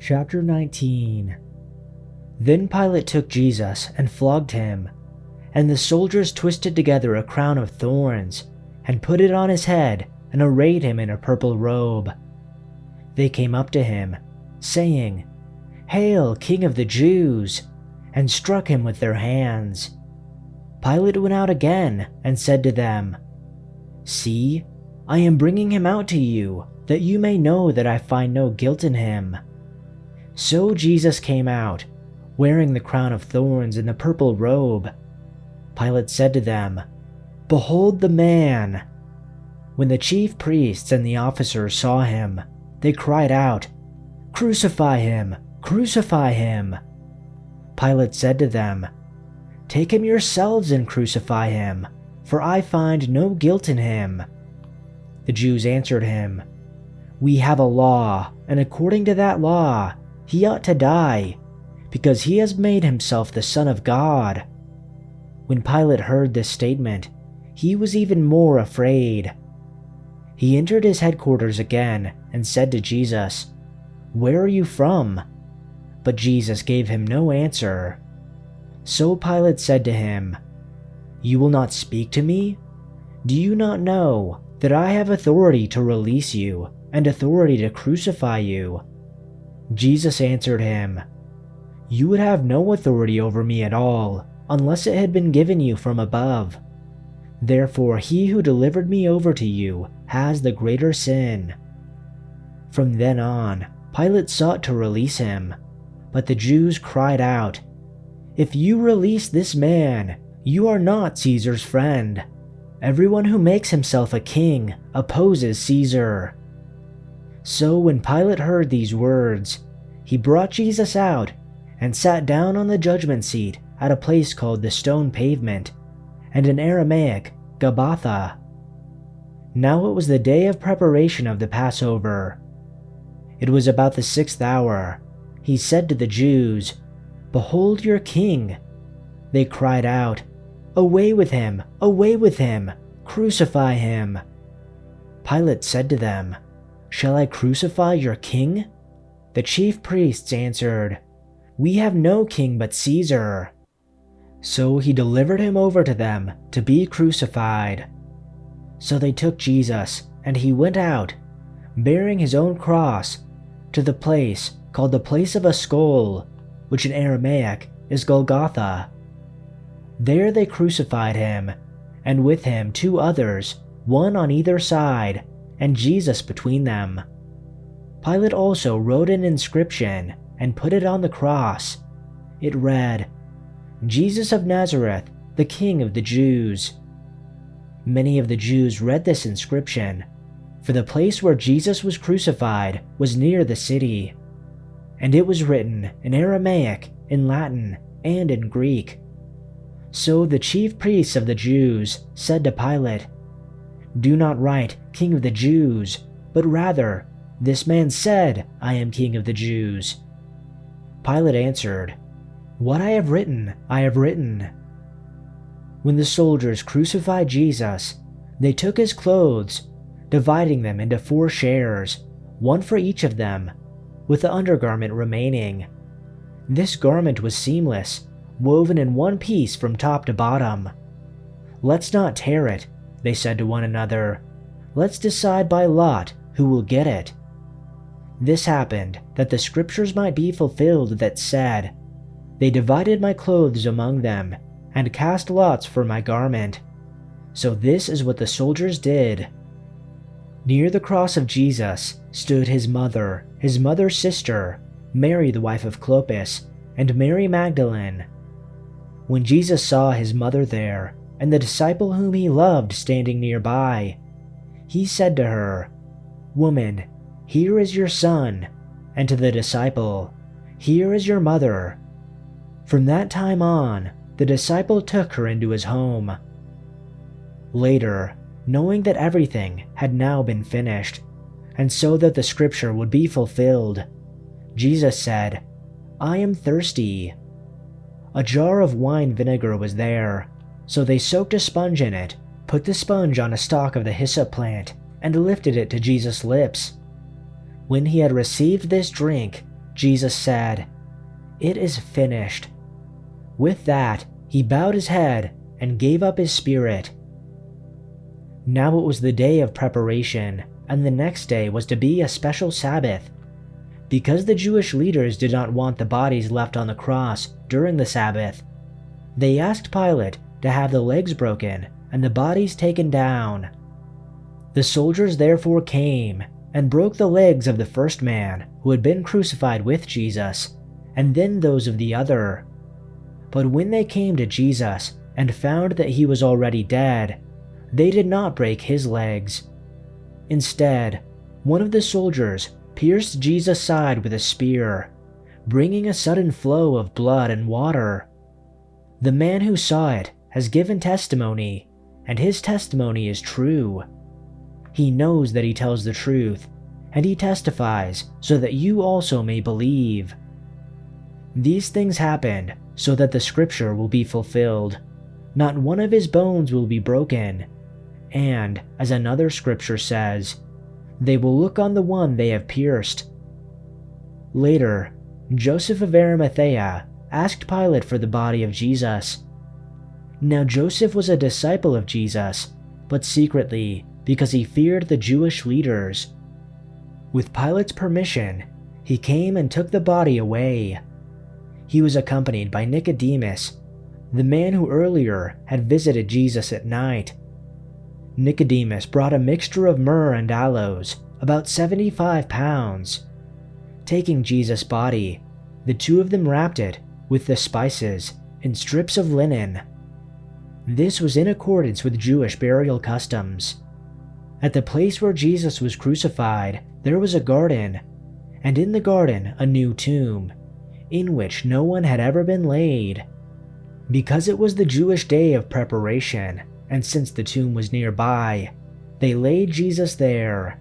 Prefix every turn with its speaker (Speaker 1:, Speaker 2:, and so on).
Speaker 1: Chapter 19. Then Pilate took Jesus and flogged him, and the soldiers twisted together a crown of thorns and put it on his head and arrayed him in a purple robe. They came up to him, saying, "Hail, King of the Jews!" and struck him with their hands. Pilate went out again and said to them, "See, I am bringing him out to you, that you may know that I find no guilt in him." So Jesus came out, wearing the crown of thorns and the purple robe. Pilate said to them, "Behold the man!" When the chief priests and the officers saw him, they cried out, "Crucify him! Crucify him!" Pilate said to them, "Take him yourselves and crucify him, for I find no guilt in him." The Jews answered him, "We have a law, and according to that law, he ought to die, because he has made himself the Son of God." When Pilate heard this statement, he was even more afraid. He entered his headquarters again and said to Jesus, "Where are you from?" But Jesus gave him no answer. So Pilate said to him, "You will not speak to me? Do you not know that I have authority to release you and authority to crucify you?" Jesus answered him, "You would have no authority over me at all unless it had been given you from above. Therefore he who delivered me over to you has the greater sin." From then on, Pilate sought to release him, but the Jews cried out, "If you release this man, you are not Caesar's friend. Everyone who makes himself a king opposes Caesar." So when Pilate heard these words, he brought Jesus out and sat down on the judgment seat at a place called the Stone Pavement, and in Aramaic, Gabbatha. Now it was the day of preparation of the Passover. It was about the 6th hour. He said to the Jews, "Behold your king." They cried out, "Away with him! Away with him! Crucify him!" Pilate said to them, "Shall I crucify your king?" The chief priests answered, "We have no king but Caesar." So he delivered him over to them to be crucified. So they took Jesus, and he went out, bearing his own cross, to the place called the Place of a Skull, which in Aramaic is Golgotha. There they crucified him, and with him 2 others, one on either side, and Jesus between them. Pilate also wrote an inscription and put it on the cross. It read, "Jesus of Nazareth, the King of the Jews." Many of the Jews read this inscription, for the place where Jesus was crucified was near the city, and it was written in Aramaic, in Latin, and in Greek. So the chief priests of the Jews said to Pilate, "Do not write King of the Jews, but rather, this man said, 'I am King of the Jews.'" Pilate answered, "What I have written, I have written." When the soldiers crucified Jesus, they took his clothes, dividing them into 4 shares, one for each of them, with the undergarment remaining. This garment was seamless, woven in one piece from top to bottom. "Let's not tear it," they said to one another. "Let's decide by lot who will get it." This happened that the scriptures might be fulfilled that said, "They divided my clothes among them, and cast lots for my garment." So this is what the soldiers did. Near the cross of Jesus stood his mother's sister, Mary the wife of Clopas, and Mary Magdalene. When Jesus saw his mother there, and the disciple whom he loved standing nearby, he said to her, "Woman, here is your son," and to the disciple, "Here is your mother." From that time on, the disciple took her into his home. Later, knowing that everything had now been finished, and so that the scripture would be fulfilled, Jesus said, "I am thirsty." A jar of wine vinegar was there, so they soaked a sponge in it, put the sponge on a stalk of the hyssop plant, and lifted it to Jesus' lips. When he had received this drink, Jesus said, "It is finished." With that, he bowed his head and gave up his spirit. Now it was the day of preparation, and the next day was to be a special Sabbath. Because the Jewish leaders did not want the bodies left on the cross during the Sabbath, they asked Pilate to have the legs broken and the bodies taken down. The soldiers therefore came and broke the legs of the first man who had been crucified with Jesus, and then those of the other. But when they came to Jesus and found that he was already dead, they did not break his legs. Instead, one of the soldiers pierced Jesus' side with a spear, bringing a sudden flow of blood and water. The man who saw it has given testimony, and his testimony is true. He knows that he tells the truth, and he testifies so that you also may believe. These things happened so that the scripture will be fulfilled. Not one of his bones will be broken. And, as another scripture says, they will look on the one they have pierced. Later, Joseph of Arimathea asked Pilate for the body of Jesus. Now Joseph was a disciple of Jesus, but secretly because he feared the Jewish leaders. With Pilate's permission, he came and took the body away. He was accompanied by Nicodemus, the man who earlier had visited Jesus at night. Nicodemus brought a mixture of myrrh and aloes, about 75 pounds. Taking Jesus' body, the two of them wrapped it, with the spices, in strips of linen. This was in accordance with Jewish burial customs. At the place where Jesus was crucified, there was a garden, and in the garden a new tomb, in which no one had ever been laid. Because it was the Jewish day of preparation, and since the tomb was nearby, they laid Jesus there.